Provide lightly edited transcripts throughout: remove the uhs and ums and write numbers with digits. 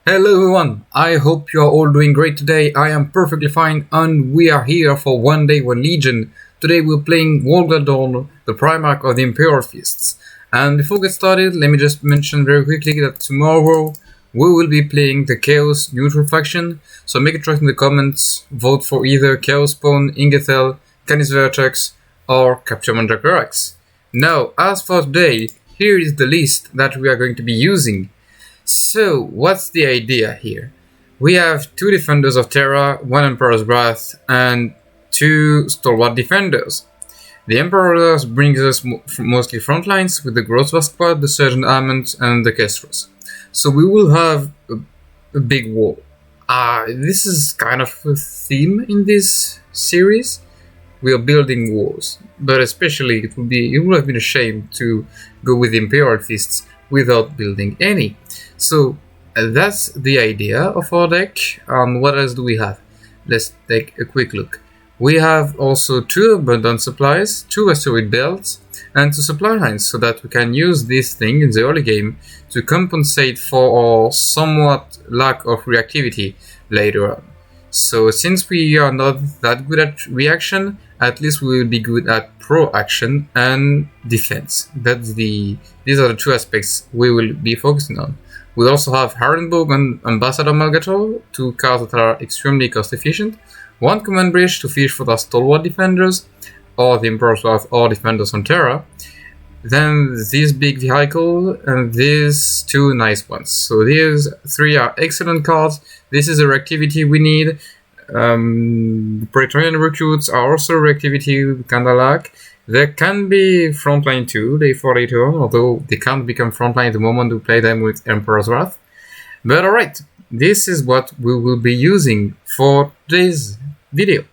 Hello everyone, I hope you are all doing great today. I am perfectly fine and we are here for One Day One Legion. Today we're playing Rogal Dorn, the Primarch of the Imperial Fists. And before we get started, let me just mention very quickly that tomorrow we will be playing the Chaos neutral faction. So make a choice in the comments, vote for either Chaos Spawn, Ingethel, Canis Vertex or Capture Mandragorax. Now, as for today, here is the list that we are going to be using. So, what's the idea here? We have two defenders of Terra, one Emperor's Wrath, and two stalwart defenders. The Emperor's brings us mostly front lines with the Grossvar squad, the Sergeant Armament, and the Kestros. So we will have a big war. This is kind of a theme in this series. We are building wars, but especially it would have been a shame to go with the Imperial Fists without building any. So that's the idea of our deck. What else do we have? Let's take a quick look. We have also two abundant supplies, two asteroid belts, and two supply lines, so that we can use this thing in the early game to compensate for our somewhat lack of reactivity later on. So since we are not that good at reaction, at least we will be good at pro-action and defense. These are the two aspects we will be focusing on. We also have Harrenburg and Ambassador Malgator, two cards that are extremely cost efficient, one command bridge to fish for the stalwart defenders, or the Emperor's Wrath or defenders on Terra, then this big vehicle and these two nice ones. So these three are excellent cards. This is a reactivity we need. Praetorian recruits are also a reactivity we kinda lack. There can be frontline too, for later on, although they can't become frontline at the moment we play them with Emperor's Wrath. But alright, this is what we will be using for today's video.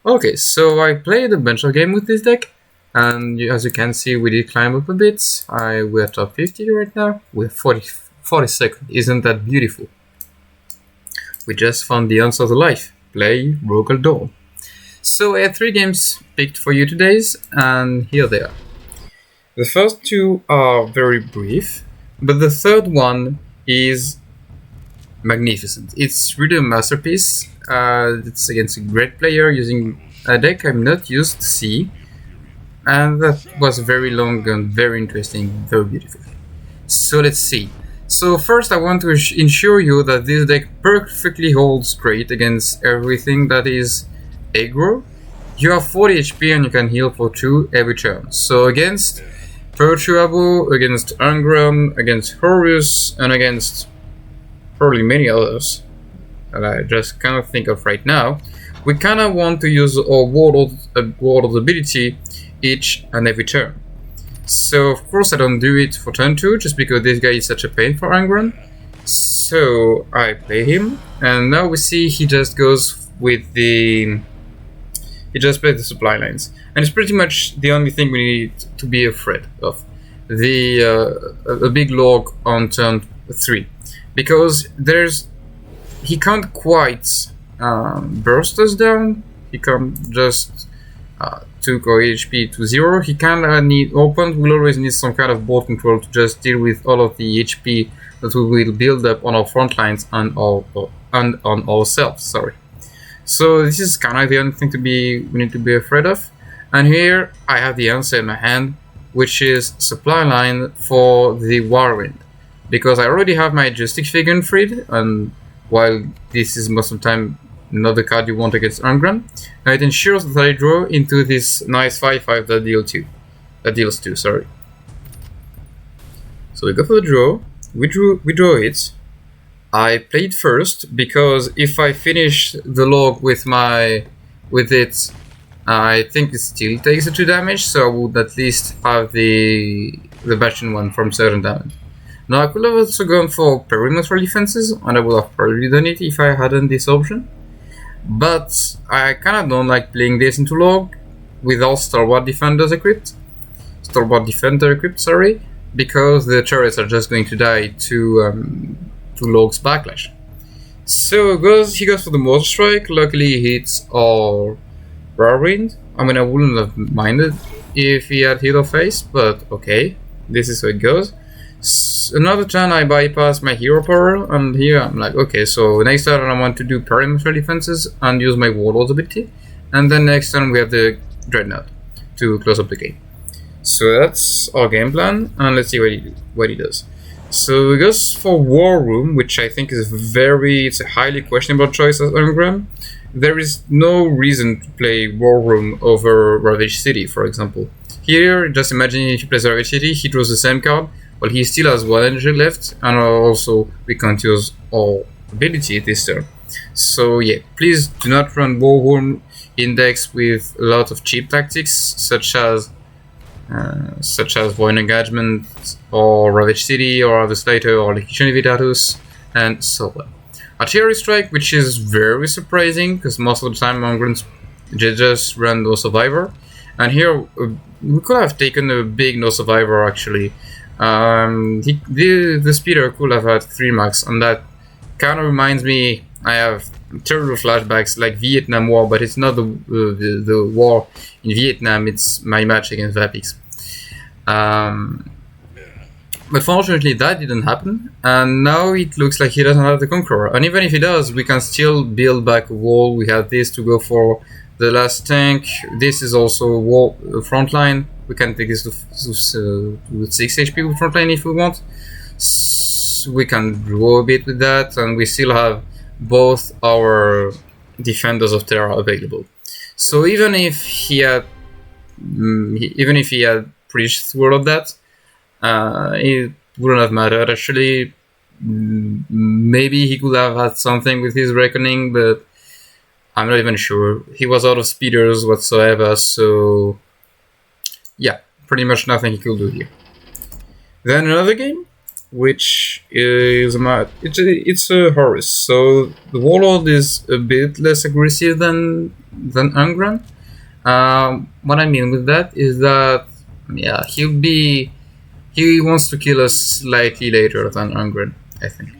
Okay, so I played a bunch of games with this deck, and as you can see, we did climb up a bit. We're top 50 right now, we're 42nd. Isn't that beautiful? We just found the answer to life. Play Rogal Dorn. So I had 3 games picked for you today, and here they are. The first 2 are very brief, but the third one is magnificent. It's really a masterpiece. It's against a great player using a deck I'm not used to see, and that was very long and very interesting, very beautiful. So let's see. So first I want to ensure you that this deck perfectly holds great against everything that is aggro. You have 40 HP and you can heal for 2 every turn. So against Perturbable, against Angram, against Horus, and against probably many others that I just cannot think of right now, we kinda want to use our Ward's ability each and every turn. So of course I don't do it for turn 2, just because this guy is such a pain for Angron. So I play him, and now we see he just goes with he just plays the supply lines. And it's pretty much the only thing we need to be afraid of. A big log on turn 3. Because he can't quite burst us down, he can't just took our HP to 0. He kinda need opponent will always need some kind of board control to just deal with all of the HP that we will build up on our front lines and on ourselves. Sorry. So this is kind of the only thing we need to be afraid of. And here I have the answer in my hand, which is supply line for the Whirlwind, because I already have my Justice Figure freed, and while this is most of the time not the card you want against Angron, now it ensures that I draw into this nice 5/5 that deals 2, sorry. So we go for the draw, we draw it. I played first because if I finish the log with it, I think it still takes the 2 damage, so I would at least have the Bastion one from certain damage. Now I could have also gone for perimeter defenses, and I would have probably done it if I hadn't this option. But I kinda don't like playing this into log without Stalwart Defender equipped, because the turrets are just going to die to Log's Backlash. So he goes for the Mortar Strike. Luckily he hits our Whirlwind. I mean, I wouldn't have minded if he had hit our face, but okay, this is how it goes. another turn I bypass my hero power, and here I'm like, okay, so next turn I want to do perimeter defenses and use my warlord's ability, and then next turn we have the dreadnought to close up the game. So that's our game plan, and let's see what he does. So he goes for War Room, which I think is it's a highly questionable choice as Engram. There is no reason to play War Room over Ravage City, for example. Here, just imagine if he plays Ravage City, he draws the same card, but he still has 1 energy left, and also we can't use our ability this turn. So yeah, please do not run War Room index with a lot of cheap tactics, such as Void Engagement, or Ravage City, or Harvest Later, or Location Invitatus, and so on. Artillery Strike, which is very surprising, because most of the time Mongrels just run No Survivor, and here we could have taken a big No Survivor actually. The speeder could have had 3 max, and that kind of reminds me, I have terrible flashbacks like Vietnam War, but it's not the war in Vietnam, it's my match against Vapix. But fortunately that didn't happen, and now it looks like he doesn't have the Conqueror, and even if he does, we can still build back a wall. We have this to go for the last tank. This is also a wall frontline. We can take this to 6 HP with frontline if we want. So we can grow a bit with that, and we still have both our defenders of Terra available. So even if he had preached through all of that, it wouldn't have mattered actually. Maybe he could have had something with his Reckoning, but I'm not even sure. He was out of speeders whatsoever, so yeah, pretty much nothing he could do here. Then another game, which is it's a Horus. So the Warlord is a bit less aggressive than Ungran. What I mean with that is that, yeah, he wants to kill us slightly later than Ungran, I think.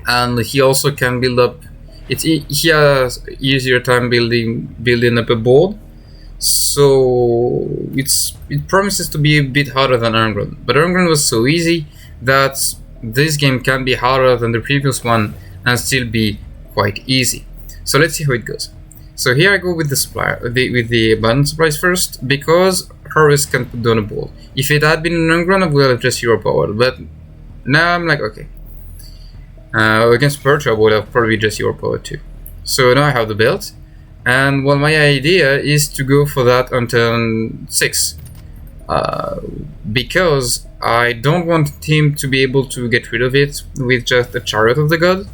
And he also can build up. He has easier time building up a board. So it promises to be a bit harder than Ungran, but Ungran was so easy that this game can be harder than the previous one and still be quite easy. So let's see how it goes. So here I go with the supply, with the abundant supplies first, because Horus can put down a board. If it had been an Ungran, I would have just hero powered, but now I'm like, okay. Against Percha, I would have probably just hero powered too. So now I have the belt. And well, my idea is to go for that on turn 6, because I don't want him to be able to get rid of it with just a Chariot of the God.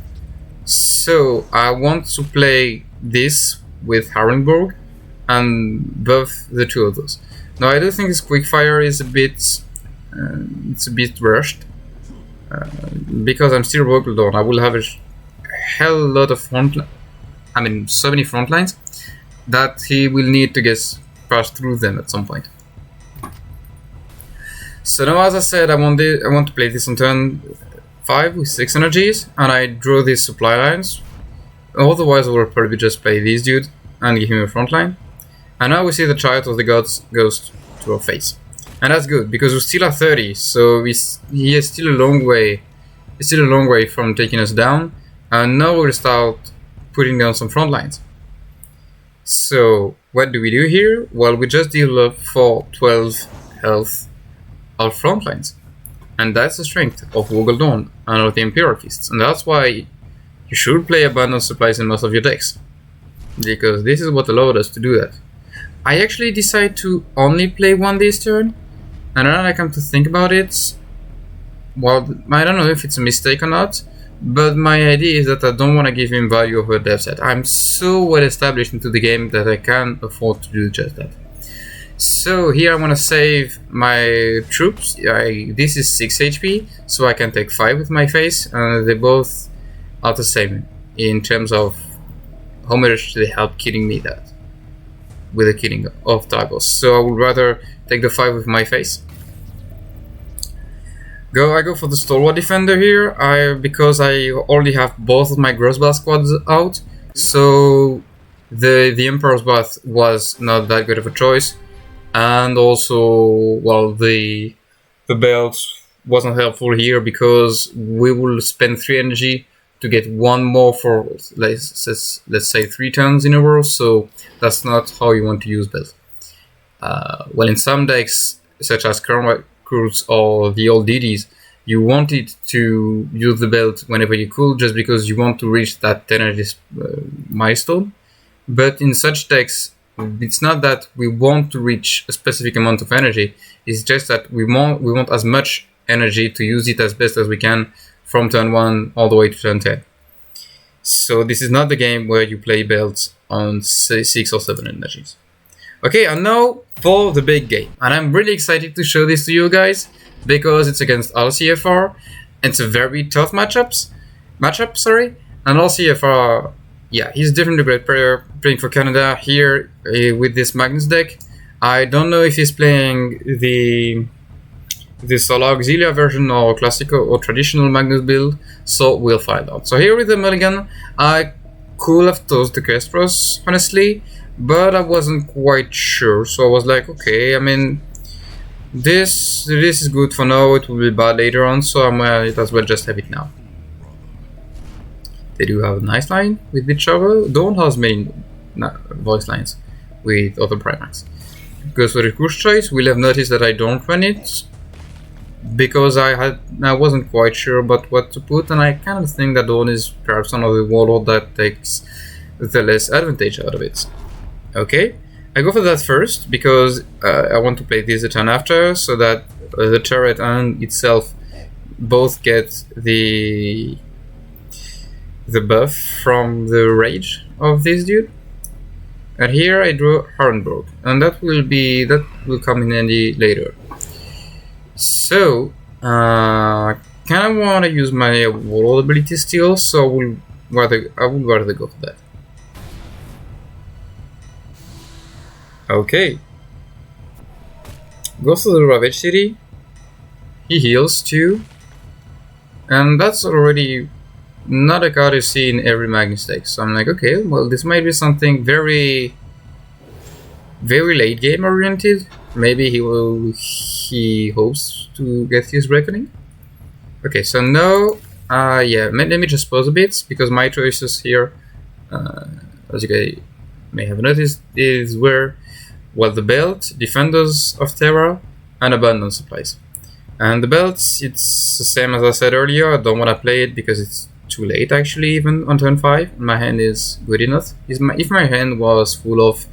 So I want to play this with Harrenborg and buff the 2 of those. Now I do think this quickfire is a bit rushed, because I'm still Rogal Dorn. I will have a hell lot of so many front lines that he will need to pass through them at some point. So now, as I said, I want to play this on turn 5 with 6 energies, and I draw these supply lines. Otherwise, I will probably just play this dude and give him a front line. And now we see the Child of the Gods goes to our face, and that's good because we still have 30. So he is still a long way. It's still a long way from taking us down, and now we'll start putting down some front lines. So what do we do here? Well, we just deal up for 12 health our front lines, and that's the strength of Rogal Dorn and of the Imperial Fists, and that's why you should play abundant supplies in most of your decks, because this is what allowed us to do that. I actually decide to only play 1 this turn, and then I come to think about it, well, I don't know if it's a mistake or not, but my idea is that I don't want to give him value over dev set. I'm so well established into the game that I can't afford to do just that. So here I want to save my troops. This is 6 HP, so I can take 5 with my face, and they both are the same in terms of how much they help killing me with the killing of Tigers. So I would rather take the 5 with my face. I go for the Stalwart Defender here, because I already have both of my Grossbath squads out, so the Emperor's Bath was not that good of a choice, and also, well, the belt wasn't helpful here because we will spend 3 energy to get one more for let's say 3 turns in a row, so that's not how you want to use belt. Well, in some decks such as Karma Cruise or the old DDs, you wanted to use the belt whenever you could just because you want to reach that 10 energy milestone. But in such decks, it's not that we want to reach a specific amount of energy, it's just that we want as much energy to use it as best as we can from turn 1 all the way to turn 10. So this is not the game where you play belts on 6 or 7 energies. Okay, and now for the big game. And I'm really excited to show this to you guys because it's against LCFR. It's a very tough matchup, and LCFR, yeah, he's definitely a great player playing for Canada here with this Magnus deck. I don't know if he's playing the Solar Auxilia version or classical or traditional Magnus build, so we'll find out. So here with the mulligan, I could have tossed the Kestros, honestly, but I wasn't quite sure, so I was like, okay, I mean, this is good for now, it will be bad later on, so I might as well just have it now. They do have a nice line with each other. Dorn has main voice lines with other Primax. Goes for the Cruise choice. We'll have noticed that I don't run it because I wasn't quite sure about what to put, and I kind of think that Dorn is perhaps one of the warlord that takes the less advantage out of it. Okay, I go for that first because I want to play this the turn after, so that the turret and itself both get the buff from the rage of this dude. And here I draw Hornbrook, and that will come in handy later. So I kind of want to use my warlord ability still, so I would rather go for that. Okay, goes to the Ravage City. He heals too, and that's already not a card you see in every Magnus deck. So I'm like, okay, well, this might be something very, very late game oriented. Maybe he hopes to get his reckoning. Okay, so now, yeah, let me just pause a bit because my choices here, as you guys may have noticed, is where, well, the belt, Defenders of Terra, and Abundant Supplies. And the belt, it's the same as I said earlier. I don't want to play it because it's too late, actually, even on turn 5. My hand is good enough. If my hand was full of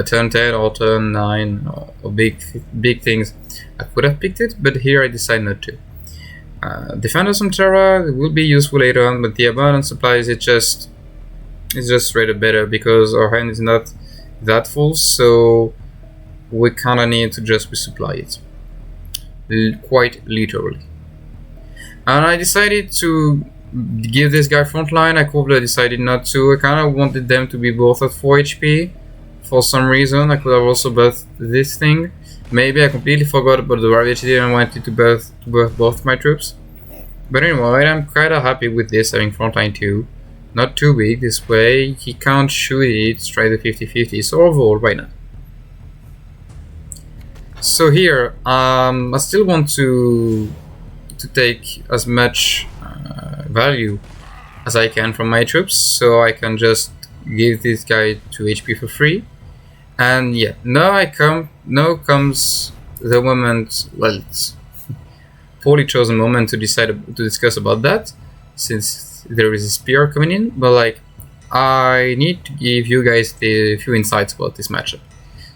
turn 10 or turn 9 or big things, I could have picked it, but here I decide not to. Defenders from Terra will be useful later on, but the Abundant Supplies, it's just straight up better because our hand is not that full, so we kinda need to just resupply it. Quite literally. And I decided to give this guy frontline. I could have decided not to. I kind of wanted them to be both at 4 HP for some reason. I could have also buffed this thing. Maybe I completely forgot about the Ravage City and I wanted to buff both my troops. But anyway, I'm kind of happy with this, having frontline too. Not too big this way. He can't shoot it, try the 50-50, so overall, why not? So here, I still want to take as much value as I can from my troops, so I can just give this guy 2 HP for free. And yeah, now comes the moment, well, it's poorly chosen moment to discuss about that, since there is a spear coming in, but like, I need to give you guys a few insights about this matchup.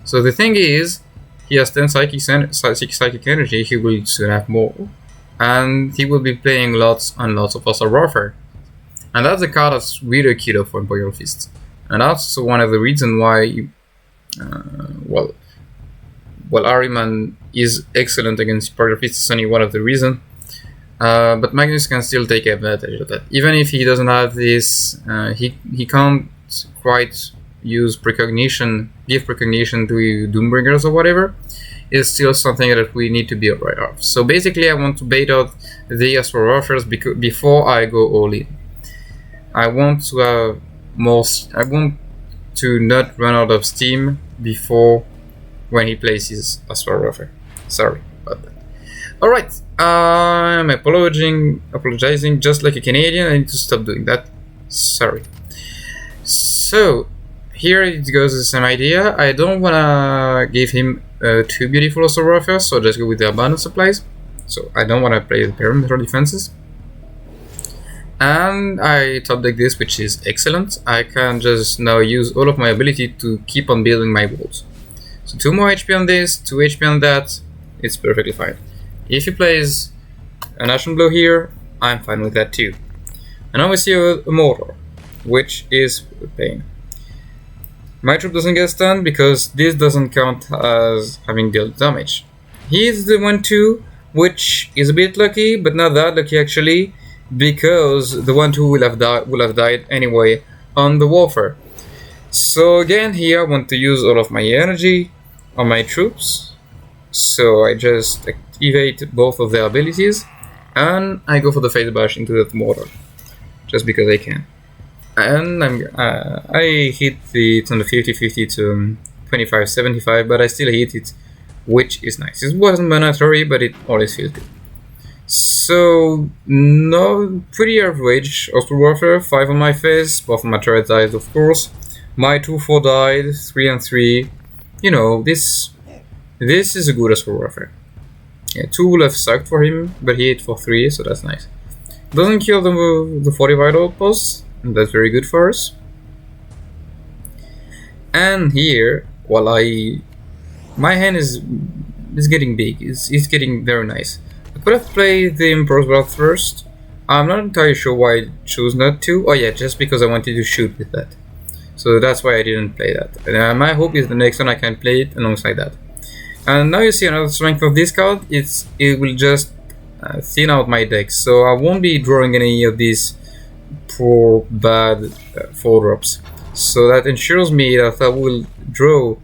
So the thing is, he has 10 psychic energy, he will soon have more, and he will be playing lots and lots of Assault Warfare. And that's a card that's really a killer for Imperial Fist. And that's one of the reasons why, well, Ahriman is excellent against Imperial Fist. It's only one of the reasons. But Magnus can still take advantage of that. Even if he doesn't have this, he can't quite use precognition, give precognition to Doombringers or whatever. It's still something that we need to be aware of. So basically, I want to bait out the Assault Warfares before I go all in. I want to have more. I want to not run out of steam before when he plays his Assault Warfare. Sorry about that. Alright, I'm apologizing just like a Canadian. I need to stop doing that. Sorry. So, here it goes the same idea. I don't wanna give him too beautiful also warfare, so just go with the abundant supplies. So I don't wanna play the perimeter defenses. And I top deck this, which is excellent. I can just now use all of my ability to keep on building my walls. So 2 more HP on this, 2 HP on that, it's perfectly fine. If he plays an Ashen Blow here, I'm fine with that too. And now we see a mortar, which is a pain. My troop doesn't get stunned because this doesn't count as having dealt damage. He's the 1-2, which is a bit lucky, but not that lucky actually, because the 1-2 will have died anyway on the warfare. So again, here I want to use all of my energy on my troops. So I just activate both of their abilities, and I go for the Phase Bash into that mortar, just because I can. And I hit it on the 50-50 to 25-75, but I still hit it, which is nice. It wasn't mandatory, but it always feels good. So, no, pretty average Austral Warfare, 5 on my face, both of my turrets died of course. My 2-4 died, 3 and 3. You know, this is a good Austral Warfare. Yeah, 2 would have sucked for him, but he hit for 3, so that's nice. Doesn't kill the 40 vital outposts, and that's very good for us. And here, while my hand is getting big, it's getting very nice. I could have played the Emperor's Wrath first. I'm not entirely sure why I chose not to. Oh yeah, just because I wanted to shoot with that. So that's why I didn't play that. And my hope is the next one I can play it alongside that. And now you see another strength of this card. It will just thin out my deck. So I won't be drawing any of these poor, bad 4-drops. So that ensures me that I will draw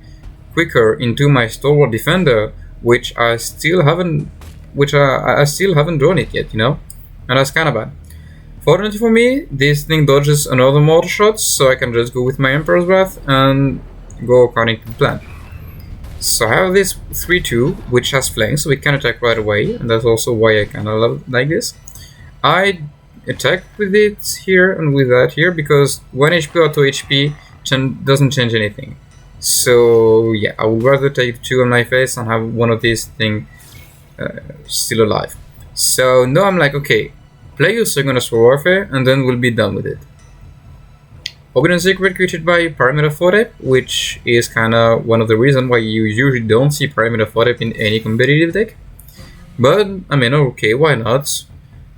quicker into my Stalwart Defender, which I still haven't drawn it yet, you know? And that's kinda bad. Fortunately for me, this thing dodges another mortar shot, so I can just go with my Emperor's Wrath and go according to the plan. So I have this 3-2, which has flanks, so it can attack right away, and that's also why I kinda like this. I attack with it here and with that here, because 1 HP or 2 HP doesn't change anything. So yeah, I would rather take 2 on my face and have one of these things still alive. So now I'm like, okay, play your second Austral Warfare and then we'll be done with it. Forbidden Secret created by Parameter 4-type, which is kinda one of the reasons why you usually don't see Parameter 4-type in any competitive deck. But, I mean, okay, why not?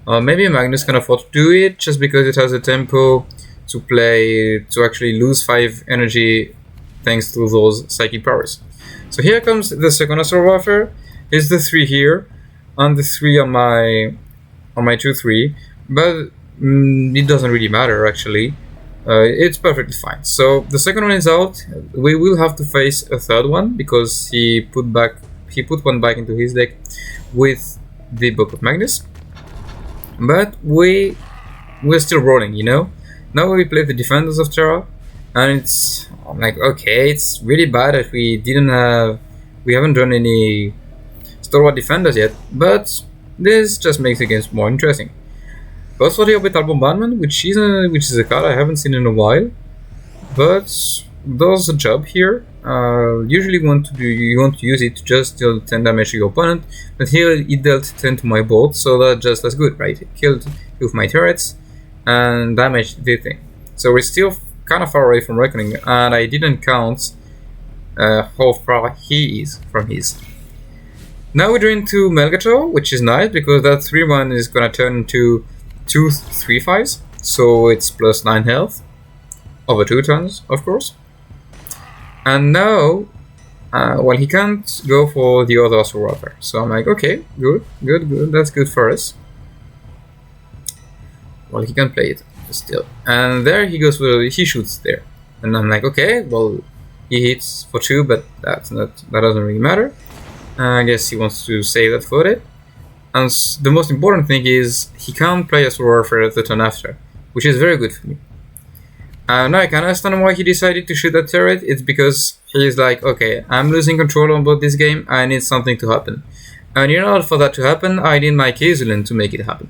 Maybe Magnus can afford to do it, just because it has a tempo to actually lose 5 energy thanks to those psychic powers. So here comes the second Austral Warfare. It's the 3 here, and the 3 on my 2-3, but it doesn't really matter actually. It's perfectly fine. So the second one is out. We will have to face a third one because he put one back into his deck with the Book of Magnus. But we're still rolling, you know. Now we play the Defenders of Terra, and I'm like, okay, it's really bad that we haven't done any Stalwart Defenders yet, but this just makes the games more interesting. Also the Orbital Bombardment, which is a card I haven't seen in a while, but does a job here. Usually you want to use it to just deal 10 damage to your opponent, but here it dealt 10 to my bolt, so that's good, right? It killed 2 of my turrets and damaged the thing. So we're still kind of far away from Reckoning, and I didn't count how far he is from his. Now we're doing 2 Melgator, which is nice because that 3-1 is gonna turn into 2 3/5s, so it's plus 9 health over 2 turns, of course. And now, well, he can't go for the other Austral Warfare, so I'm like, okay, good, that's good for us. Well, he can play it still, and there he goes he shoots there, and I'm like, okay, well, he hits for 2, but that doesn't really matter. I guess he wants to save that for it. And the most important thing is he can't play Austral Warfare the turn after, which is very good for me. Now I can understand why he decided to shoot that turret. It's because he's like, okay, I'm losing control about this game, I need something to happen. And in order for that to happen, I need my Kazulan to make it happen.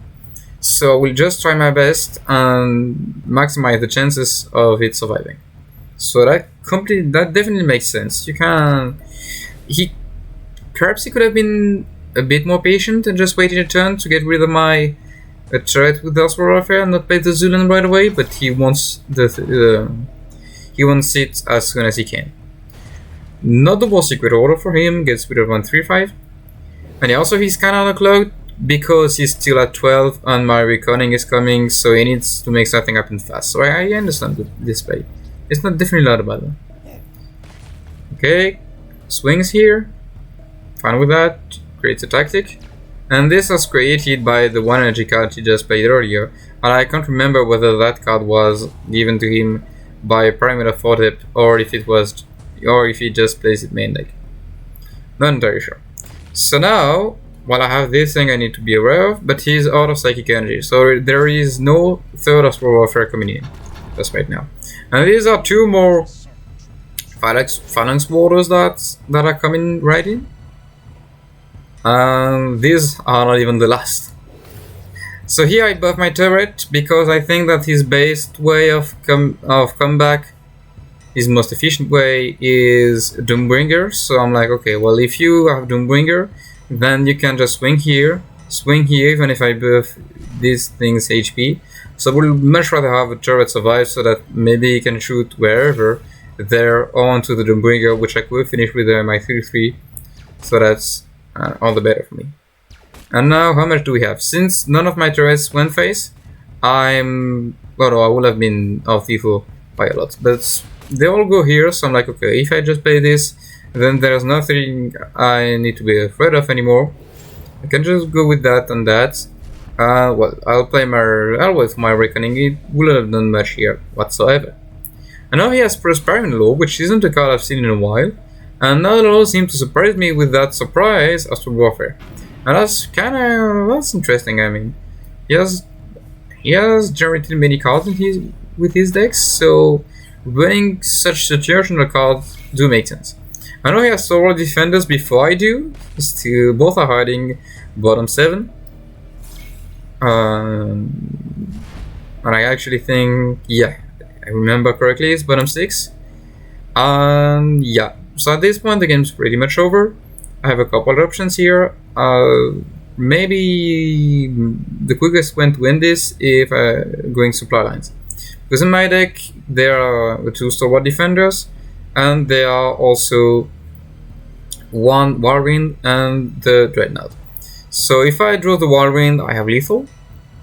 So I will just try my best and maximize the chances of it surviving. So that definitely makes sense. You can perhaps he could have been a bit more patient and just waited a turn to get rid of my turret with the Osprey Warfare and not play the Zulan right away, but he wants he wants it as soon as he can. Not the most secret order for him, gets rid of 135. And also he's kinda unclogged because he's still at 12 and my reconning is coming, so he needs to make something happen fast. So I understand this play. It's not definitely not a bad one. Okay, swings here. Fine with that. Creates a tactic. And this was created by the 1 energy card he just played earlier. And I can't remember whether that card was given to him by Pyramid of Fortep or if he just plays it main deck. Not entirely sure. So now, while I have this thing I need to be aware of, but he's out of Psychic Energy, so there is no third Astral Warfare coming in just right now. And these are two more Phalanx Warders that are coming right in. And these are not even the last. So here I buff my turret because I think that his best way of comeback, his most efficient way, is Doombringer. So I'm like, okay, well, if you have Doombringer, then you can just swing here, even if I buff these things HP. So we'll much rather have a turret survive so that maybe he can shoot wherever there onto the Doombringer, which I could finish with my 3-3. So that's all the better for me. And now, how much do we have? Since none of my turrets went face, I would have been off Tifo by a lot. But they all go here, so I'm like, okay, if I just play this, then there's nothing I need to be afraid of anymore. I can just go with that and that. Well, I'll wait for my Reckoning. It wouldn't have done much here whatsoever. And now he has Prospering Law, which isn't a card I've seen in a while. And now it all seems to surprise me with that surprise Astral Warfare. And that's interesting. I mean, he has generated many cards with his decks, so running such situational cards do make sense. I know he has several defenders before I do. Still, both are hiding bottom 7. And I actually think, yeah, I remember correctly, it's bottom 6. Yeah. So at this point the game's pretty much over. I have a couple of options here. Maybe the quickest way to win this if going supply lines. Because in my deck there are the 2 Stalwart Defenders and there are also 1 Whirlwind and the Dreadnought. So if I draw the Whirlwind, I have lethal.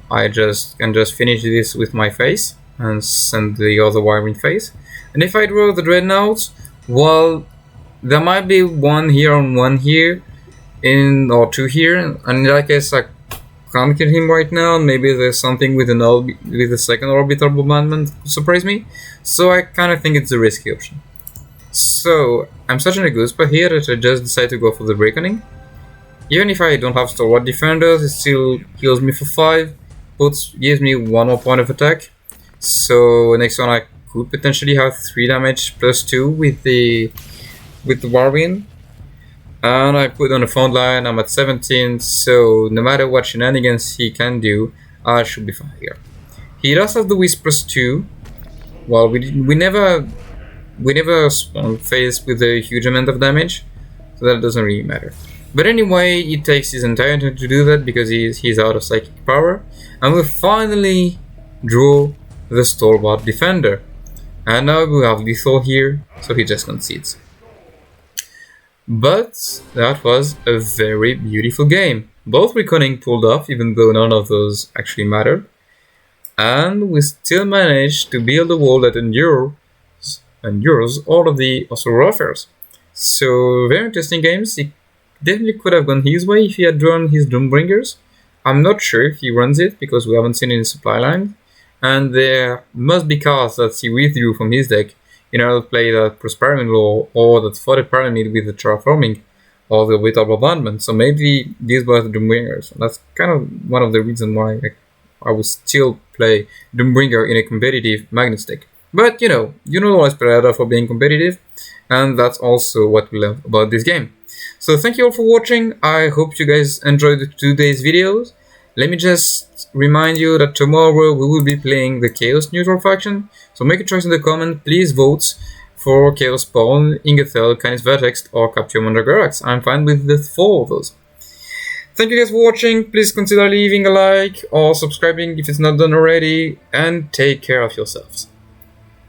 I can just finish this with my face and send the other Whirlwind face. And if I draw the Dreadnought, well, there might be 1 here and 1 here, or 2 here, and in that case I can't kill him right now. Maybe there's something with the second orbital bombardment to surprise me. So I kind of think it's a risky option. So I'm such in a good spot here that I just decide to go for the Reckoning. Even if I don't have Stalwart Defenders, it still heals me for 5, gives me 1 more point of attack. So next one I could potentially have 3 damage plus 2 with the Whirlwind. And I put on the front line, I'm at 17, so no matter what shenanigans he can do, I should be fine here. He does have the Wisp plus 2. Well, we never spawn face with a huge amount of damage, so that doesn't really matter. But anyway, it takes his entire turn to do that because he's out of psychic power, and we finally draw the Stalwart Defender. And now we have lethal here, so he just concedes. But that was a very beautiful game. Both Reckoning pulled off, even though none of those actually mattered. And we still managed to build a wall that endures all of the Astral Warfares. So, very interesting games. It definitely could have gone his way if he had drawn his Doombringers. I'm not sure if he runs it, because we haven't seen it in supply line. And there must be cards that he withdrew from his deck in order to play that Prospering Law or that Forward Pyramid with the Terraforming or the Orbital Bombardment. So maybe these were the Doombringers. That's kind of one of the reasons why I would still play Doombringer in a competitive Magnus deck. But you know always better for being competitive. and that's also what we love about this game. So thank you all for watching. I hope you guys enjoyed today's videos. Let me just remind you that tomorrow we will be playing the Chaos neutral faction. So make a choice in the comment. Please vote for Chaos Spawn, Ingethel, Canis Vertex, or Capture Mondragorax. I'm fine with the 4 of those. Thank you guys for watching. Please consider leaving a like or subscribing if it's not done already. And take care of yourselves.